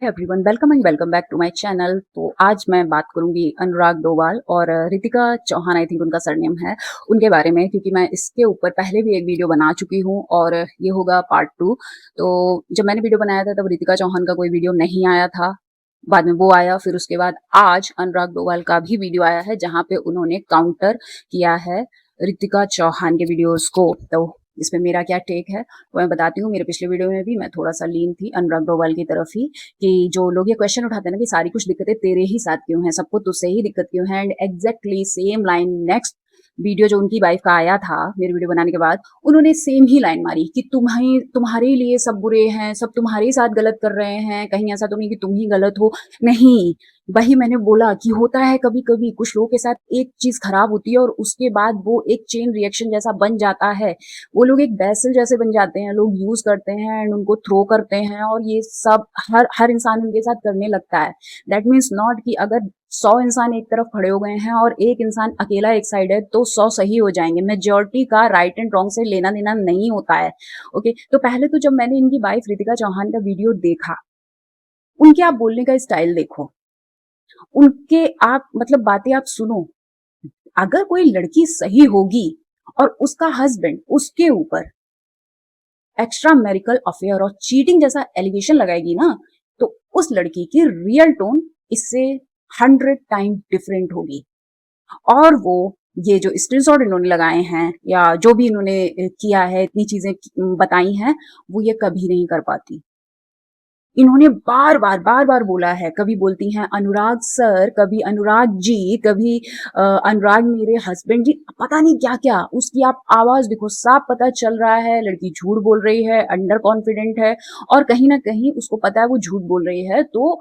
Everyone welcome and welcome back to my channel. तो आज मैं बात करूंगी अनुराग डोभाल और रितिका चौहान, आई थिंक उनका सरनेम है, उनके बारे में, क्योंकि मैं इसके ऊपर पहले भी एक वीडियो बना चुकी हूं और ये होगा पार्ट 2। तो जब मैंने वीडियो बनाया था तब रितिका चौहान का कोई वीडियो नहीं आया था, बाद में वो आया। फिर उसके बाद आज अनुराग डोभाल का भी वीडियो आया है जहां पे उन्होंने काउंटर किया है रितिका चौहान के वीडियोस को। तो इसमें मेरा क्या टेक है वो मैं बताती हूँ। मेरे पिछले वीडियो में भी मैं थोड़ा सा लीन थी अनुराग डोभाल की तरफ ही, कि जो लोग ये क्वेश्चन उठाते हैं ना कि सारी कुछ दिक्कतें तेरे ही साथ क्यों हैं, सबको तुझसे ही दिक्कत क्यों है, and exactly same line next video जो उनकी वाइफ का आया था मेरे वीडियो बनाने के बाद, उन्होंने सेम ही लाइन मारी कि तुम्हारे लिए सब बुरे हैं, सब तुम्हारे ही साथ गलत कर रहे हैं, कहीं ऐसा तो नहीं कि तुम ही गलत हो। नहीं, वही मैंने बोला कि होता है कभी कभी कुछ लोगों के साथ एक चीज खराब होती है और उसके बाद वो एक चेन रिएक्शन जैसा बन जाता है। वो लोग एक बैसल जैसे बन जाते हैं, लोग यूज करते हैं एंड उनको थ्रो करते हैं, और ये सब हर हर इंसान उनके साथ करने लगता है। दैट मीन्स नॉट कि अगर 100 इंसान एक तरफ खड़े हो गए हैं और एक इंसान अकेला एक साइड है तो 100 सही हो जाएंगे। मेजोरिटी का राइट एंड रॉन्ग से लेना देना नहीं होता है। ओके, तो पहले तो जब मैंने इनकी वाइफ रितिका चौहान का वीडियो देखा, उनके आप बोलने का स्टाइल देखो, उनके आप मतलब बातें आप सुनो। अगर कोई लड़की सही होगी और उसका हस्बैंड उसके ऊपर एक्स्ट्रा मैरिकल अफेयर और चीटिंग जैसा एलिगेशन लगाएगी ना, तो उस लड़की की रियल टोन इससे 100 टाइम डिफरेंट होगी। और वो ये जो स्क्रीनशॉट इन्होंने लगाए हैं या जो भी इन्होंने किया है, इतनी चीजें बताई हैं, वो ये कभी नहीं कर पाती। इन्होंने बार बार बोला है, कभी बोलती हैं अनुराग सर, कभी अनुराग जी, कभी अनुराग मेरे हस्बैंड जी, पता नहीं क्या क्या। उसकी आप आवाज देखो, साफ पता चल रहा है लड़की झूठ बोल रही है, अंडर कॉन्फिडेंट है, और कहीं ना कहीं उसको पता है वो झूठ बोल रही है। तो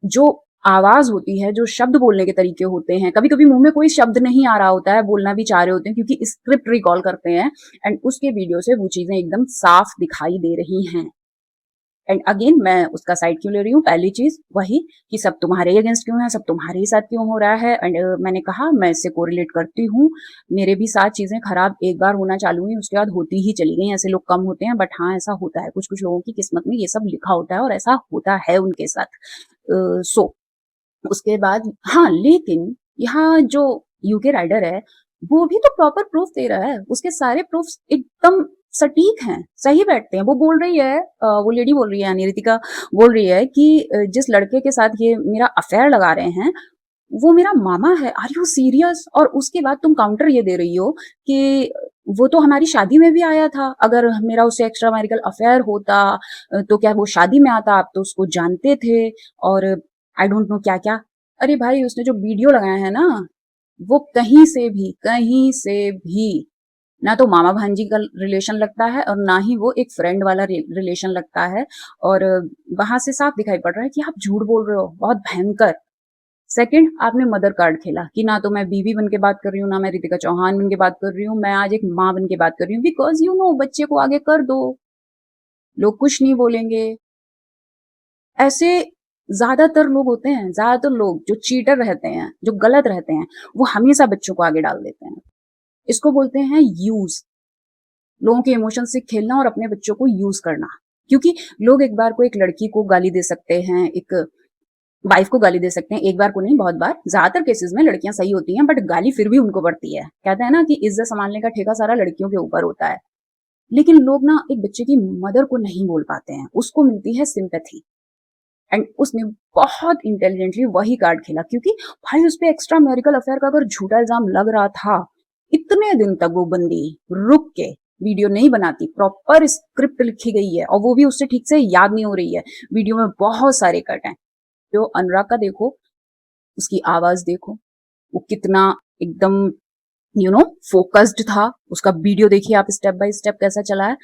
जो आवाज होती है, जो शब्द बोलने के तरीके होते हैं, कभी कभी मुंह में कोई शब्द नहीं आ रहा होता है, बोलना भी चाह रहे होते हैं क्योंकि स्क्रिप्ट रिकॉल करते हैं, एंड उसके वीडियो से वो चीजें एकदम साफ दिखाई दे रही हैं। एंड अगेन मैं उसका साइड क्यों ले रही हूँ, पहली चीज वही कि सब तुम्हारे अगेंस्ट क्यों है, सब तुम्हारे ही साथ क्यों हो रहा है। एंड मैंने कहा मैं इससे कोरिलेट करती हूँ, मेरे भी साथ चीजें खराब एक बार होना चालू हुई, उसके बाद होती ही चली गई। ऐसे लोग कम होते हैं, बट हाँ ऐसा होता है, कुछ कुछ लोगों की किस्मत में ये सब लिखा होता है और ऐसा होता है उनके साथ। सो उसके बाद हाँ, लेकिन यहाँ जो यूके राइडर है वो भी तो प्रॉपर प्रूफ दे रहा है, उसके सारे प्रूफ एकदम सटीक हैं, सही बैठते हैं। वो बोल रही है, वो लेडी बोल रही है यानी रितिका बोल रही है कि जिस लड़के के साथ ये मेरा अफेयर लगा रहे हैं वो मेरा मामा है। Are you serious? और उसके बाद तुम काउंटर ये दे रही हो कि वो तो हमारी शादी में भी आया था, अगर मेरा उससे एक्स्ट्रा मैरिटल अफेयर होता तो क्या वो शादी में आता, आप तो उसको जानते थे, और आई डोंट नो क्या क्या। अरे भाई, उसने जो वीडियो लगाया है ना, वो कहीं से भी ना तो मामा भांजी का रिलेशन लगता है और ना ही वो एक फ्रेंड वाला रिलेशन लगता है। और वहां से साफ दिखाई पड़ रहा है कि आप झूठ बोल रहे हो, बहुत भयंकर। सेकंड, आपने मदर कार्ड खेला कि ना तो मैं बीवी बन के बात कर रही हूँ, ना मैं रितिका चौहान बन के बात कर रही हूँ, मैं आज एक माँ बन के बात कर रही हूँ, बिकॉज यू नो बच्चे को आगे कर दो, लोग कुछ नहीं बोलेंगे। ऐसे ज्यादातर लोग होते हैं, ज्यादातर लोग जो चीटर रहते हैं, जो गलत रहते हैं, वो हमेशा बच्चों को आगे डाल देते हैं। इसको बोलते हैं यूज, लोगों के इमोशन से खेलना और अपने बच्चों को यूज करना। क्योंकि लोग एक बार को एक लड़की को गाली दे सकते हैं, एक वाइफ को गाली दे सकते हैं, एक बार को नहीं बहुत बार, ज्यादातर केसेस में लड़कियां सही होती हैं बट गाली फिर भी उनको पड़ती है। कहते हैं ना कि इज्जत संभालने का ठेका सारा लड़कियों के ऊपर होता है। लेकिन लोग ना एक बच्चे की मदर को नहीं बोल पाते हैं, उसको मिलती है सिंपैथी। एंड उसने बहुत इंटेलिजेंटली वही कार्ड खेला, क्योंकि भाई उस पर एक्स्ट्रा मैरिकल अफेयर का अगर झूठा इल्जाम लग रहा था, इतने दिन तक वो बंदी रुक के वीडियो नहीं बनाती, प्रॉपर स्क्रिप्ट लिखी गई है और वो भी उससे ठीक से याद नहीं हो रही है, वीडियो में बहुत सारे कट हैं। तो अनुराग का देखो, उसकी आवाज देखो, वो कितना एकदम फोकस्ड था। उसका वीडियो देखिए आप, स्टेप बाय स्टेप कैसा चला है।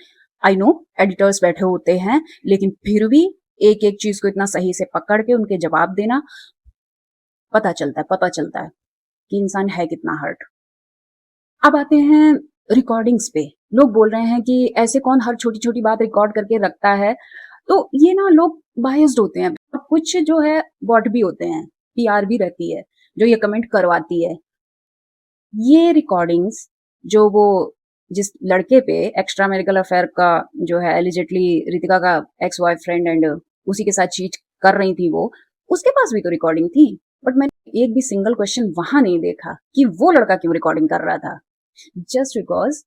आई नो एडिटर्स बैठे होते हैं, लेकिन फिर भी एक एक चीज को इतना सही से पकड़ के उनके जवाब देना, पता चलता है कि इंसान है कितना हर्ट। अब आते हैं रिकॉर्डिंग्स पे। लोग बोल रहे हैं कि ऐसे कौन हर छोटी छोटी बात रिकॉर्ड करके रखता है। तो ये ना लोग बायस्ड होते हैं, कुछ जो है बॉट भी होते हैं, पीआर भी रहती है जो ये कमेंट करवाती है। ये रिकॉर्डिंग्स जो वो जिस लड़के पे एक्स्ट्रा मैरिटल अफेयर का जो है एलिजिटली रितिका का एक्स बॉयफ्रेंड एंड उसी के साथ चीट कर रही थी वो, उसके पास भी तो रिकॉर्डिंग थी। बट मैंने एक भी सिंगल क्वेश्चन वहां नहीं देखा कि वो लड़का क्यों रिकॉर्डिंग कर रहा था। जस्ट बिकॉज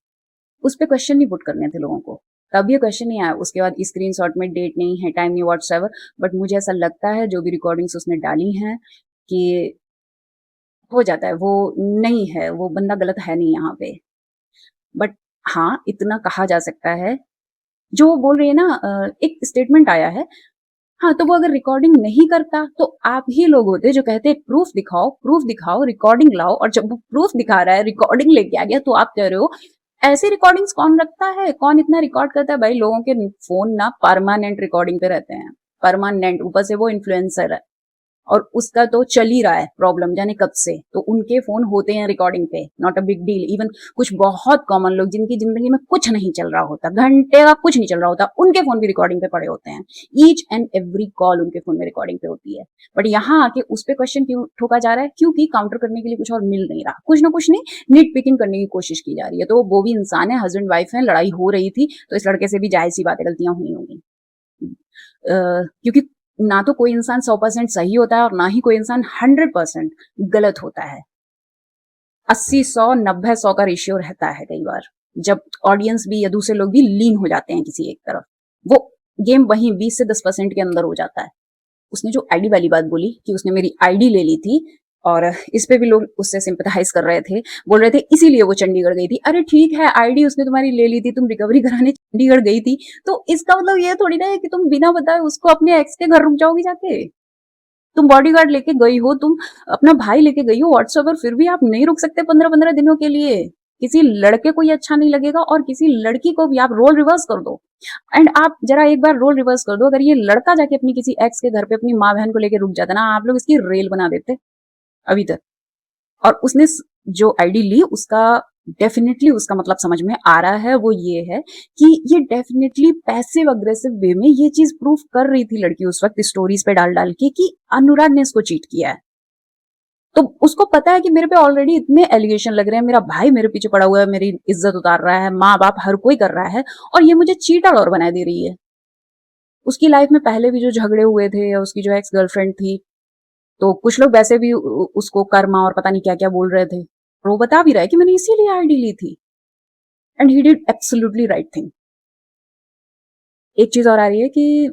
उस पे क्वेश्चन नहीं पुट करने थे लोगों को, तब ये क्वेश्चन नहीं आया। उसके बाद स्क्रीनशॉट में डेट नहीं है, टाइम नहीं, व्हाट्सएवर। बट मुझे ऐसा लगता है जो भी रिकॉर्डिंग्स उसने डाली हैं कि हो जाता है, वो नहीं है, वो बंदा गलत है नहीं यहाँ पे। बट हाँ, इतना कहा जा सकता है, जो वो बोल रही है ना, एक स्टेटमेंट आया है। हाँ, तो वो अगर रिकॉर्डिंग नहीं करता तो आप ही लोग होते जो कहते प्रूफ दिखाओ, रिकॉर्डिंग लाओ। और जब वो प्रूफ दिखा रहा है, रिकॉर्डिंग लेके आ गया, तो आप कह रहे हो ऐसी रिकॉर्डिंग्स कौन रखता है, कौन इतना रिकॉर्ड करता है। भाई, लोगों के फोन ना परमानेंट रिकॉर्डिंग पे रहते हैं, परमानेंट। ऊपर से वो इन्फ्लुएंसर है और उसका तो चल ही रहा है प्रॉब्लम जाने कब से, तो उनके फोन होते हैं रिकॉर्डिंग पे, not a big deal. Even कुछ बहुत कॉमन लोग जिनकी जिंदगी में कुछ नहीं चल रहा होता, घंटे का कुछ नहीं चल रहा होता, उनके फोन भी रिकॉर्डिंग पे पड़े होते हैं। ईच एंड एवरी कॉल उनके फोन में रिकॉर्डिंग पे होती है। बट यहाँ आके उस पे क्वेश्चन क्यों ठोका जा रहा है? क्योंकि काउंटर करने के लिए कुछ और मिल नहीं रहा, कुछ ना कुछ नहीं, नीट पिकिंग करने की कोशिश की जा रही है। तो वो भी इंसान है, हस्बैंड वाइफ है, लड़ाई हो रही थी, तो इस लड़के से भी जायज सी बातें, गलतियां हुई होंगी। क्योंकि ना तो कोई इंसान 100% सही होता है और ना ही कोई इंसान 100% गलत होता है। 80-100, 90-100 का रेशियो रहता है कई बार, जब ऑडियंस भी या दूसरे लोग भी लीन हो जाते हैं किसी एक तरफ। वो गेम वहीं 20 से 10% के अंदर हो जाता है। उसने जो आईडी वाली बात बोली कि उसने मेरी आईडी ले ली थी, और इस पे भी लोग उससे सिंपैथाइज कर रहे थे, बोल रहे थे इसीलिए वो चंडीगढ़ गई थी। अरे ठीक है, आईडी उसने तुम्हारी ले ली थी, तुम रिकवरी कराने चंडीगढ़ गई थी, तो इसका मतलब ये थोड़ी ना है कि तुम बिना बताए उसको अपने एक्स के घर रुक जाओगी जाके। तुम बॉडीगार्ड लेके गई हो, तुम अपना भाई लेके गई हो व्हाट्सएवर, फिर भी आप नहीं रुक सकते 15-15 दिनों के लिए? किसी लड़के को ये अच्छा नहीं लगेगा, और किसी लड़की को भी आप रोल रिवर्स कर दो। एंड आप जरा एक बार रोल रिवर्स कर दो, अगर ये लड़का जाके अपनी किसी एक्स के घर पे अपनी माँ बहन को लेके रुक जाता ना, आप लोग इसकी रेल बना देते अभी तक। और उसने जो आईडी ली, उसका डेफिनेटली उसका मतलब समझ में आ रहा है। वो ये है कि ये डेफिनेटली पैसिव अग्रेसिव वे में ये चीज प्रूफ कर रही थी लड़की उस वक्त स्टोरीज पे डाल डाल के कि अनुराग ने इसको चीट किया है। तो उसको पता है कि मेरे पे ऑलरेडी इतने एलिगेशन लग रहे हैं, मेरा भाई मेरे पीछे पड़ा हुआ है, मेरी इज्जत उतार रहा है, माँ बाप हर कोई कर रहा है, और ये मुझे चीटर और बना दे रही है। उसकी लाइफ में पहले भी जो झगड़े हुए थे, या उसकी जो एक्स गर्लफ्रेंड थी, तो कुछ लोग वैसे भी उसको कर्मा और पता नहीं क्या क्या बोल रहे थे। और वो बता भी रहा है कि मैंने इसीलिए आईडी ली थी, and he did absolutely right thing. एक चीज और आ रही है कि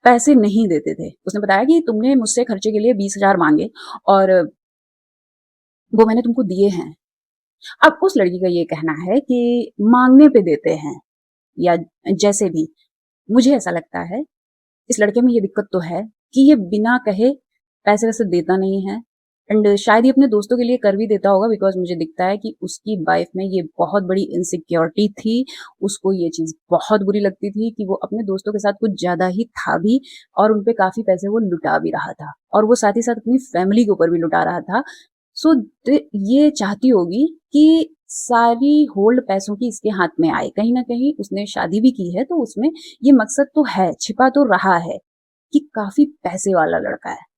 पैसे नहीं देते थे। उसने बताया कि तुमने मुझसे खर्चे के लिए 20,000 मांगे, और वो मैंने तुमको दिए हैं। अब उस लड़की का ये कहना है कि मांगने पे देते हैं, या जैसे भी। मुझे ऐसा लगता है इस लड़के में ये दिक्कत तो है कि ये बिना कहे पैसे वैसे देता नहीं है। एंड शायद ये अपने दोस्तों के लिए कर भी देता होगा, बिकॉज मुझे दिखता है कि उसकी वाइफ में ये बहुत बड़ी इनसिक्योरिटी थी। उसको ये चीज बहुत बुरी लगती थी कि वो अपने दोस्तों के साथ कुछ ज्यादा ही था भी, और उनपे काफी पैसे वो लुटा भी रहा था, और वो साथ ही साथ अपनी फैमिली के ऊपर भी लुटा रहा था। सो ये चाहती होगी कि सारी होल्ड पैसों की इसके हाथ में आए। कहीं ना कहीं उसने शादी भी की है, तो उसमें ये मकसद तो है, छिपा तो रहा है कि काफी पैसे वाला लड़का है।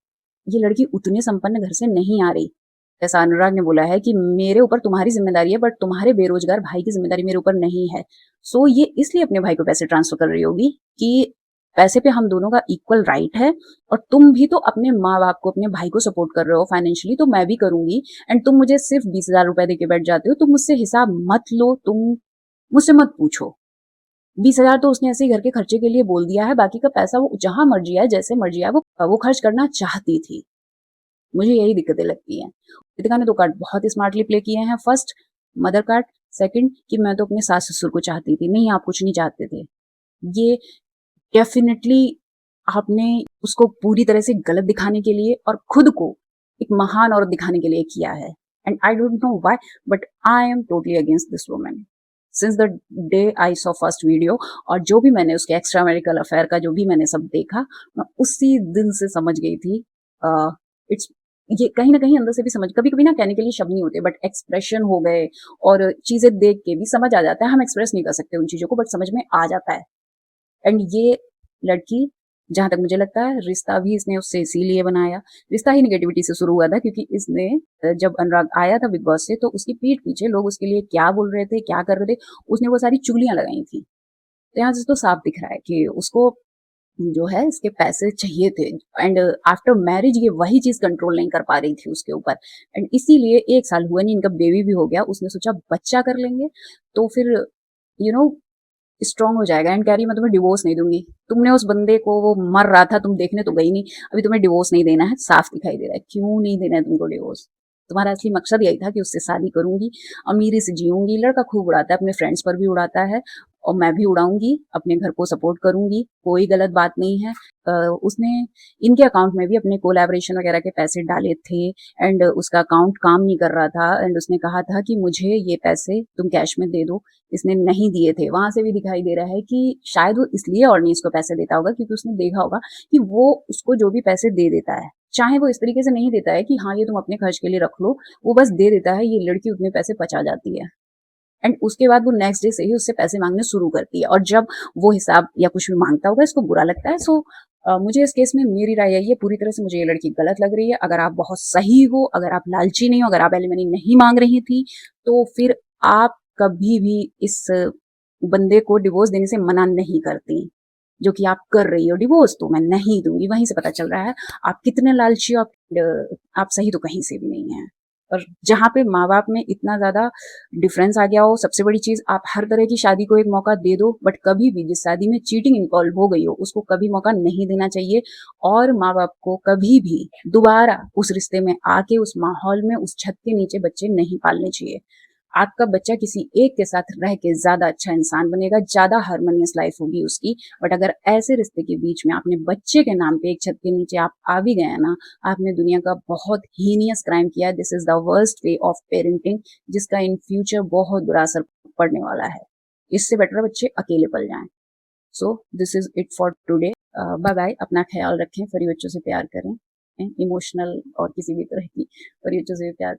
ये लड़की उतने संपन्न घर से नहीं आ रही। जैसा अनुराग ने बोला है कि मेरे ऊपर तुम्हारी जिम्मेदारी है, बट तुम्हारे बेरोजगार भाई की जिम्मेदारी मेरे ऊपर नहीं है। सो ये इसलिए अपने भाई को पैसे ट्रांसफर कर रही होगी कि पैसे पे हम दोनों का इक्वल राइट है, और तुम भी तो अपने माँ बाप को, अपने भाई को सपोर्ट कर रहे हो फाइनेंशियली, तो मैं भी करूंगी। एंड तुम मुझे सिर्फ 20,000 रुपए देके बैठ जाते हो, तुम मुझसे हिसाब मत लो, तुम मुझसे मत पूछो। 20,000 तो उसने ऐसे ही घर के खर्चे के लिए बोल दिया है, बाकी का पैसा वो जहां मर्जी है, जैसे मर्जी है, वो खर्च करना चाहती थी। मुझे यही दिक्कतें लगती हैं। रितिका ने 2 कार्ड बहुत स्मार्टली प्ले किए हैं। First, mother card. सेकंड, कि मैं तो अपने सास ससुर को चाहती थी। नहीं, आप कुछ नहीं चाहते थे। ये डेफिनेटली आपने उसको पूरी तरह से गलत दिखाने के लिए और खुद को एक महान औरत दिखाने के लिए किया है। And I don't know why, but I am totally against this woman since the day I saw first video. और जो भी मैंने उसके एक्स्ट्रा मैरिटल अफेयर का जो भी मैंने सब देखा, मैं उसी दिन से समझ गई थी। इट्स ये कहीं ना कहीं अंदर से भी समझ, कभी कभी ना कहने के लिए शब्द नहीं होते, बट एक्सप्रेशन हो गए और चीजें देख के भी समझ आ जाता है। हम एक्सप्रेस नहीं कर सकते उन चीजों को, बट समझ में आ जाता है। एंड ये लड़की, जहां तक मुझे लगता है, रिश्ता भी इसने उससे इसीलिए बनाया। रिश्ता ही निगेटिविटी से शुरू हुआ था, क्योंकि इसने जब अनुराग आया था बिग बॉस से, तो उसकी पीठ पीछे लोग उसके लिए क्या बोल रहे थे, क्या कर रहे थे, उसने वो सारी चुगलियां लगाई थी। तो यहाँ से तो साफ दिख रहा है कि उसको जो है इसके पैसे चाहिए थे एंड आफ्टर मैरिज ये वही चीज़ कंट्रोल नहीं कर पा रही थी उसके ऊपर एंड इसीलिए 1 साल हुआ नहीं, इनका बेबी भी हो गया। उसने सोचा बच्चा कर लेंगे, तो फिर यू नो स्ट्रांग हो जाएगा एंड कह रही है मैं तुम्हें डिवोर्स नहीं दूँगी। तुमने उस बंदे को, वो मर रहा था, तुम देखने तो गई नहीं, अभी तुम्हें डिवोर्स नहीं देना है, साफ दिखाई दे रहा है। क्यों नहीं देना है तुमको डिवोर्स? तुम्हारा असली मकसद यही था कि उससे शादी करूँगी, अमीरी से जीऊँगी। लड़का खूब उड़ाता है, अपने फ्रेंड्स पर भी उड़ाता है और मैं भी उड़ाऊँगी, अपने घर को सपोर्ट करूँगी, कोई गलत बात नहीं है। उसने इनके अकाउंट में भी अपने कोलैबोरेशन वगैरह के पैसे डाले थे एंड उसका अकाउंट काम नहीं कर रहा था एंड उसने कहा था कि मुझे ये पैसे तुम कैश में दे दो। इसने नहीं दिए थे। वहां से भी दिखाई दे रहा है कि शायद वो इसलिए अर्निस को पैसे देता होगा क्योंकि उसने देखा होगा कि वो उसको जो भी पैसे दे देता है, चाहे वो इस तरीके से नहीं देता है कि हाँ ये तुम अपने खर्च के लिए रख लो, वो बस दे देता है, ये लड़की उतने पैसे पचा जाती है एंड उसके बाद वो नेक्स्ट डे से ही उससे पैसे मांगने शुरू करती है और जब वो हिसाब या कुछ भी मांगता होगा इसको बुरा लगता है। सो मुझे इस केस में मेरी राय यही है, पूरी तरह से मुझे ये लड़की गलत लग रही है। अगर आप बहुत सही हो, अगर आप लालची नहीं हो, अगर आप एलिमनी नहीं मांग रही थी, तो फिर आप कभी भी इस बंदे को डिवोर्स देने से मना नहीं करती, जो कि आप कर रही हो। डिवोर्स तो मैं नहीं दूंगी, वहीं से पता चल रहा है आप कितने लालची हो। आप सही तो कहीं से भी नहीं है। और जहाँ पे माँ बाप में इतना ज्यादा डिफरेंस आ गया हो, सबसे बड़ी चीज, आप हर तरह की शादी को एक मौका दे दो, बट कभी भी जिस शादी में चीटिंग इन्वॉल्व हो गई हो उसको कभी मौका नहीं देना चाहिए। और माँ बाप को कभी भी दोबारा उस रिश्ते में आके, उस माहौल में, उस छत के नीचे बच्चे नहीं पालने चाहिए। आपका बच्चा किसी एक के साथ रह के ज्यादा अच्छा इंसान बनेगा, ज्यादा हार्मोनियस लाइफ होगी उसकी। बट अगर ऐसे रिश्ते के बीच में आपने बच्चे के नाम पे एक छत के नीचे आप आ भी गए ना, आपने दुनिया का बहुत हीनियस क्राइम किया। This is the worst way of parenting, जिसका इन फ्यूचर बहुत बुरा असर पड़ने वाला है। इससे बेटर है बच्चे अकेले पल जाएं। So this is it for today. Bye bye. अपना ख्याल रखें, फरी बच्चों से प्यार करें, इमोशनल और किसी भी तरह की फरी बच्चों से प्यार